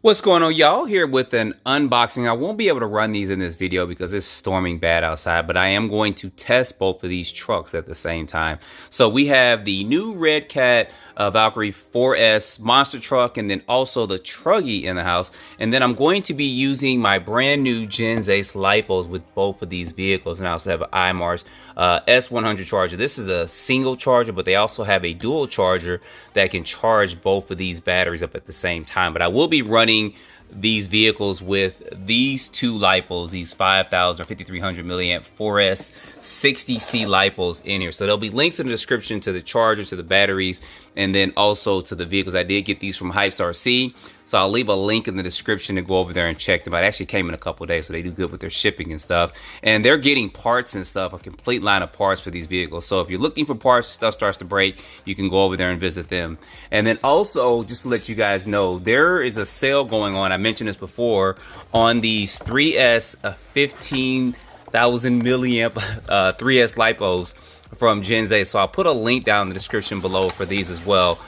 What's going on, y'all? Here with an unboxing. I won't be able to run these in this video because it's storming bad outside, but I am going to test both of these trucks at the same time. So we have the new Redcat Valkyrie 4S monster truck, and then also the Truggy in the house. And then I'm going to be using my brand new Gens Ace Lipos with both of these vehicles. And I also have an IMARS S100 charger. This is a single charger, but they also have a dual charger that can charge both of these batteries up at the same time. But I will be running these vehicles with these two lipos, these 5,000 or 5,300 milliamp 4S 60C lipos in here. So there'll be links in the description to the chargers, to the batteries, and then also to the vehicles. I did get these from Hypes RC, so I'll leave a link in the description to go over there and check them out. It actually came in a couple of days, so they do good with their shipping and stuff. And they're getting parts and stuff, a complete line of parts for these vehicles. So if you're looking for parts, stuff starts to break, you can go over there and visit them. And then also, just to let you guys know, there is a sale going on. I mentioned this before, on these 3S 15,000 milliamp 3S lipos from Gens Ace. So I'll put a link down in the description below for these as well.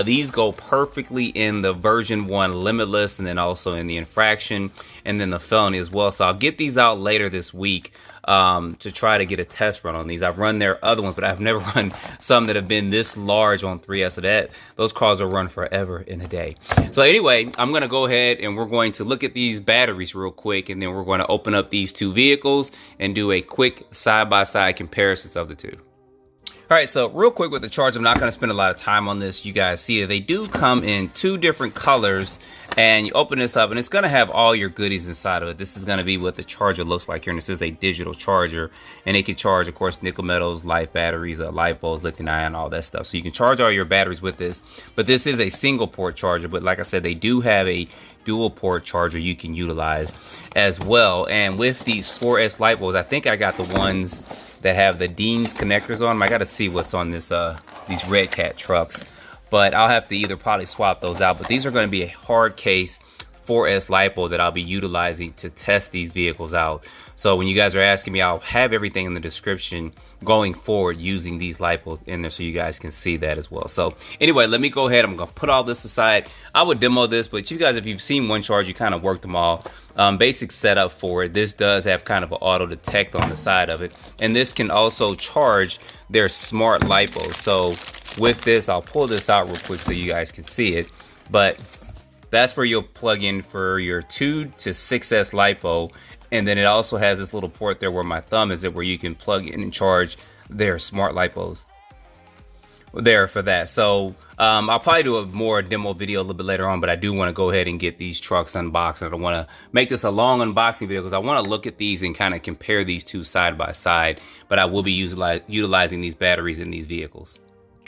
These go perfectly in the version 1 limitless, and then also in the infraction, and then the felony as well. So I'll get these out later this week to try to get a test run on these. I've run their other ones, but I've never run some that have been this large on 3S. So those cars will run forever in a day. So anyway, I'm going to go ahead and we're going to look at these batteries real quick, and then we're going to open up these two vehicles and do a quick side-by-side comparisons of the two. All right, so real quick with the charge, I'm not going to spend a lot of time on this. You guys see it. They do come in two different colors, and you open this up, and it's going to have all your goodies inside of it. This is going to be what the charger looks like here, and this is a digital charger, and it can charge, of course, nickel metals, life batteries, lipos, lithium ion, all that stuff. So you can charge all your batteries with this, but this is a single port charger. But like I said, they do have a dual port charger you can utilize as well. And with these 4S lipos, I think I got the ones that have the Dean's connectors on them. I got to see what's on this these Redcat trucks, but I'll have to either probably swap those out. But these are going to be a hard case 4S lipo that I'll be utilizing to test these vehicles out. So when you guys are asking me, I'll have everything in the description going forward using these lipos in there so you guys can see that as well. So anyway, let me go ahead. I'm going to put all this aside. I would demo this, but you guys, if you've seen one charge, you kind of worked them all. Basic setup for it. This does have kind of an auto detect on the side of it, and this can also charge their smart lipos. So with this, I'll pull this out real quick so you guys can see it, but that's where you'll plug in for your 2 to 6S lipo. And then it also has this little port there where my thumb is, where you can plug in and charge their smart lipos there for that. So I'll probably do a more demo video a little bit later on, but I do want to go ahead and get these trucks unboxed. I don't want to make this a long unboxing video because I want to look at these and kind of compare these two side by side, but I will be utilizing these batteries in these vehicles.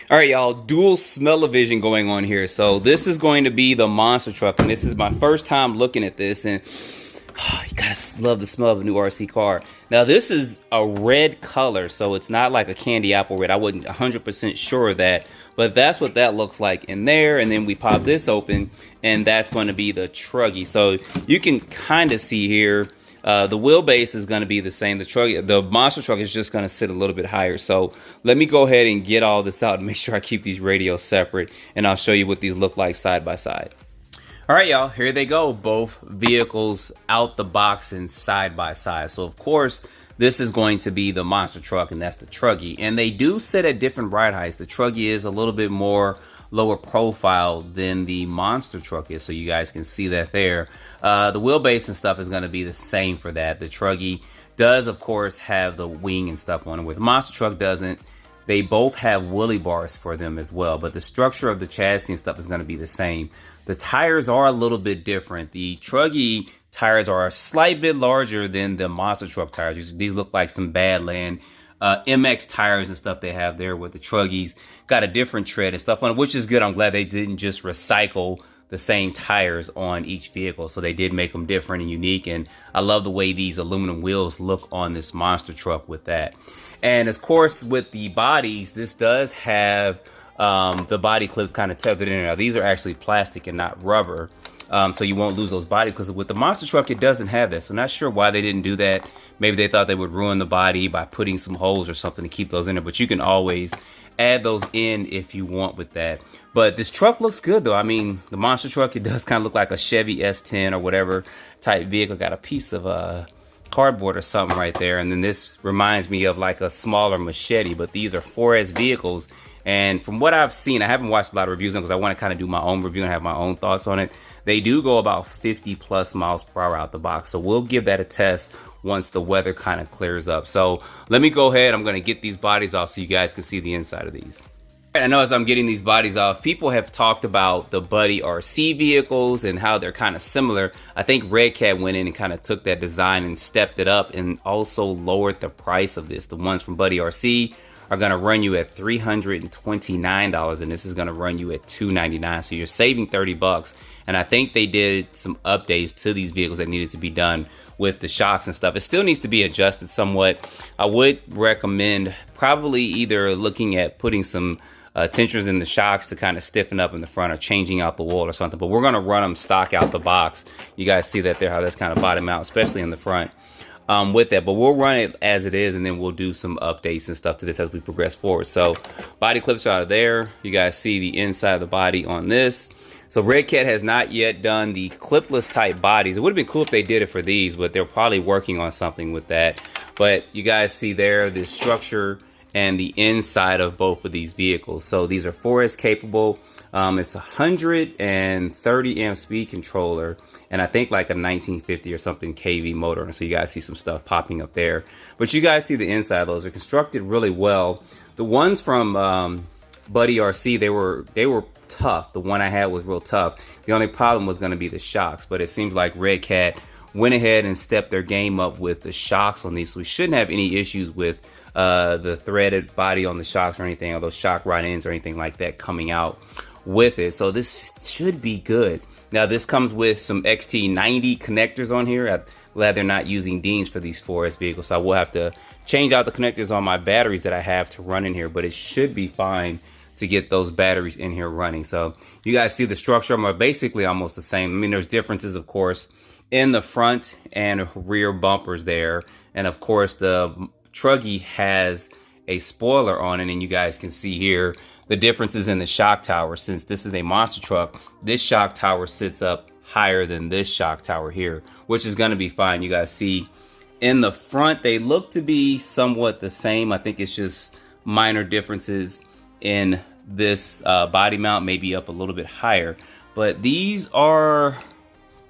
All right, y'all, dual smell-o-vision going on here. So this is going to be the monster truck, and this is my first time looking at this, and you gotta love the smell of a new RC car. Now this is a red color, so it's not like a candy apple red. I wasn't 100% sure of that, but that's what that looks like in there. And then we pop this open, and that's going to be the Truggy. So you can kind of see here, the wheelbase is going to be the same. The monster truck is just going to sit a little bit higher. So let me go ahead and get all this out and make sure I keep these radios separate, and I'll show you what these look like side by side. All right, y'all, here they go. Both vehicles out the box and side by side. So, of course, this is going to be the monster truck, and that's the Truggy. And they do sit at different ride heights. The Truggy is a little bit more lower profile than the monster truck is, so you guys can see that there. The wheelbase and stuff is going to be the same for that. The Truggy does, of course, have the wing and stuff on it, where the monster truck doesn't. They both have wheelie bars for them as well, but the structure of the chassis and stuff is going to be the same. The tires are a little bit different. The Truggy tires are a slight bit larger than the monster truck tires. These look like some Badland MX tires and stuff they have there, with the Truggies got a different tread and stuff on it, which is good. I'm glad they didn't just recycle the same tires on each vehicle. So they did make them different and unique. And I love the way these aluminum wheels look on this monster truck with that. And of course, with the bodies, this does have the body clips kind of tethered in. Now, these are actually plastic and not rubber, so you won't lose those body clips. With the monster truck, it doesn't have that. So not sure why they didn't do that. Maybe they thought they would ruin the body by putting some holes or something to keep those in there. But you can always add those in if you want with that. But this truck looks good though. I mean, the monster truck, it does kind of look like a Chevy S10 or whatever type vehicle. Got a piece of cardboard or something right there. And then this reminds me of like a smaller machete, but these are 4S vehicles. And from what I've seen, I haven't watched a lot of reviews on because I want to kind of do my own review and have my own thoughts on it. They do go about 50 plus miles per hour out the box. So we'll give that a test once the weather kind of clears up. So let me go ahead. I'm going to get these bodies off so you guys can see the inside of these. And I know as I'm getting these bodies off, people have talked about the Buddy RC vehicles and how they're kind of similar. I think Redcat went in and kind of took that design and stepped it up and also lowered the price of this. The ones from Buddy RC are going to run you at $329 and this is going to run you at $299. So you're saving 30 bucks. And I think they did some updates to these vehicles that needed to be done with the shocks and stuff. It still needs to be adjusted somewhat. I would recommend probably either looking at putting some tensioners in the shocks to kind of stiffen up in the front or changing out the oil or something. But we're going to run them stock out the box. You guys see that there, how that's kind of bottom out, especially in the front. With that, but we'll run it as it is and then we'll do some updates and stuff to this as we progress forward. So body clips are out of there. You guys see the inside of the body on this. So Redcat has not yet done the clipless type bodies. It would have been cool if they did it for these, but they're probably working on something with that. But you guys see there the structure and the inside of both of these vehicles. So these are 4S capable. It's 130 amp speed controller and I think like a 1950 or something kV motor. And so you guys see some stuff popping up there. But you guys see the inside of those are constructed really well. The ones from Buddy RC, they were tough. The one I had was real tough. The only problem was going to be the shocks, but it seems like Redcat went ahead and stepped their game up with the shocks on these. So we shouldn't have any issues with the threaded body on the shocks or anything, or those shock rod ends or anything like that coming out with it. So this should be good. Now this comes with some XT90 connectors on here. I'm glad they're not using Deans for these 4S vehicles. So I will have to change out the connectors on my batteries that I have to run in here, but it should be fine to get those batteries in here running. So you guys see the structure are basically almost the same. I mean, there's differences, of course, in the front and rear bumpers there. And of course, the Truggy has a spoiler on it, and you guys can see here the differences in the shock tower. Since this is a monster truck, this shock tower sits up higher than this shock tower here, which is going to be fine. You guys see in the front, they look to be somewhat the same. I think it's just minor differences in this body mount, maybe up a little bit higher, but these are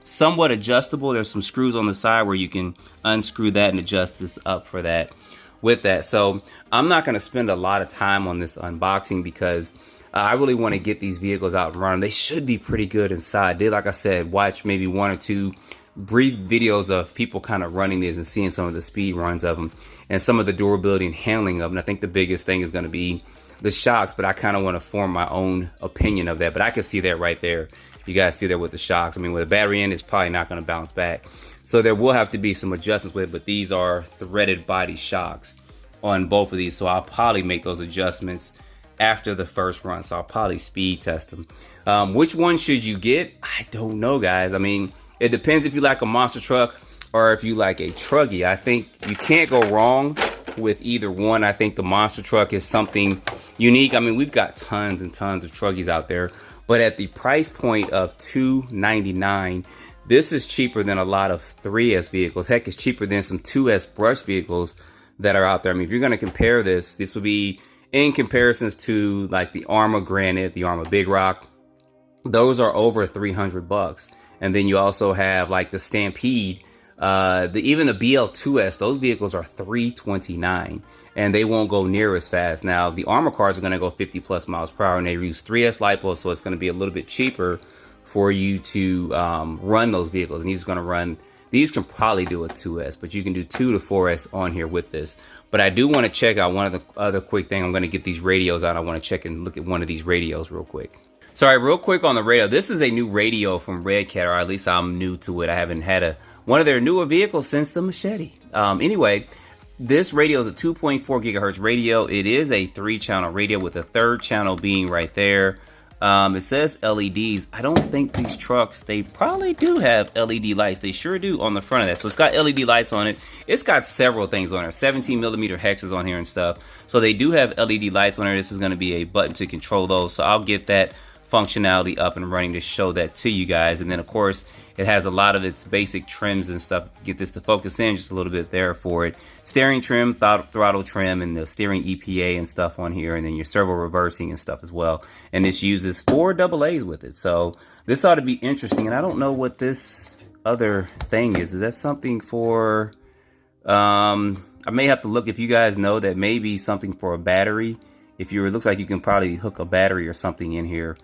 somewhat adjustable. There's some screws on the side where you can unscrew that and adjust this up for that with that. So I'm not going to spend a lot of time on this unboxing because I really want to get these vehicles out and run. They should be pretty good inside. Like I said, watch maybe one or two brief videos of people kind of running these and seeing some of the speed runs of them and some of the durability and handling of them. I think the biggest thing is going to be the shocks, but I kind of want to form my own opinion of that. But I can see that right there. You guys see there with the shocks. I mean, with a battery in, it's probably not going to bounce back. So there will have to be some adjustments with it, but these are threaded body shocks on both of these. So I'll probably make those adjustments after the first run. So I'll probably speed test them. Which one should you get? I don't know, guys. I mean, it depends if you like a monster truck or if you like a Truggy. I think you can't go wrong with either one. I think the monster truck is something unique. I mean, we've got tons and tons of Truggies out there, but at the price point of $299, this is cheaper than a lot of 3S vehicles. Heck, it's cheaper than some 2S brush vehicles that are out there. I mean, if you're going to compare this, this would be in comparisons to like the Arma Granite, the Arma Big Rock. Those are over 300 bucks. And then you also have like the Stampede, even the BL2S, those vehicles are $329 and they won't go near as fast. Now the Armor cars are going to go 50 plus miles per hour and they use 3S Lipos, so it's going to be a little bit cheaper for you to run those vehicles. And he's going to run, these can probably do a 2S, but you can do 2 to 4S on here with this. But I do want to check out one of the other quick thing. I'm going to get these radios out. I want to check and look at one of these radios real quick. Sorry, real quick on the radio. This is a new radio from Redcat, or at least I'm new to it. I haven't had one of their newer vehicles since the Machete. Anyway, this radio is a 2.4 gigahertz radio. It is a 3-channel radio with a 3rd channel being right there. It says LEDs. I don't think these trucks, they probably do have LED lights. They sure do on the front of that. So it's got LED lights on it. It's got several things on there. 17mm hexes on here and stuff. So they do have LED lights on there. This is going to be a button to control those. So I'll get that functionality up and running to show that to you guys. And then of course it has a lot of its basic trims and stuff. Get this to focus in just a little bit there for it. Steering trim, throttle trim, and the steering EPA and stuff on here, and then your servo reversing and stuff as well. And this uses 4 AA's with it, so this ought to be interesting. And I don't know what this other thing is. Is that something for I may have to look. If you guys know, that may be something for a battery. If you, it looks like you can probably hook a battery or something in here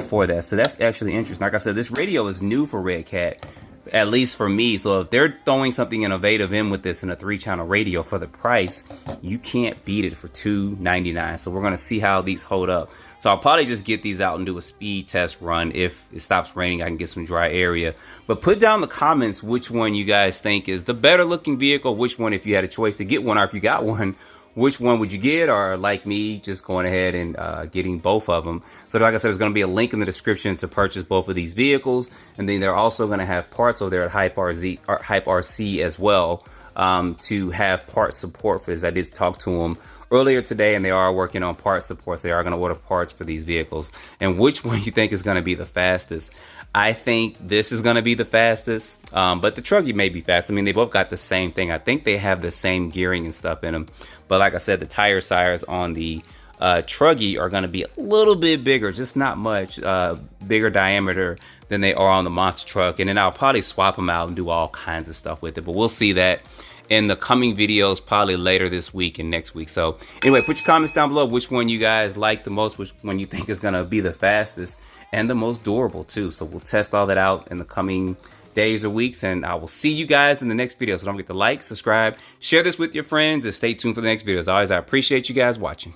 for that. So that's actually interesting. Like I said, this radio is new for Redcat, at least for me. So if they're throwing something innovative in with this in a 3-channel radio for the price, you can't beat it for $2.99. So we're going to see how these hold up. So I'll probably just get these out and do a speed test run. If it stops raining, I can get some dry area. But put down in the comments which one you guys think is the better looking vehicle, which one, if you had a choice to get one, or if you got one, which one would you get? Or like me, just going ahead and getting both of them. So like I said, there's going to be a link in the description to purchase both of these vehicles. And then they're also going to have parts over there at Hype RC as well, to have part support for this. I did talk to them earlier today, and they are working on part support. So they are going to order parts for these vehicles. And which one you think is going to be the fastest? I think this is going to be the fastest, but the Truggy may be fast. I mean, they both got the same thing. I think they have the same gearing and stuff in them. But like I said, the tire size on the Truggy are going to be a little bit bigger, just not much, bigger diameter than they are on the monster truck. And then I'll probably swap them out and do all kinds of stuff with it. But we'll see that in the coming videos, probably later this week and next week. So anyway, put your comments down below which one you guys like the most, which one you think is going to be the fastest and the most durable too. So we'll test all that out in the coming days or weeks, and I will see you guys in the next video. So don't forget to like, subscribe, share this with your friends, and stay tuned for the next videos. As always, I appreciate you guys watching.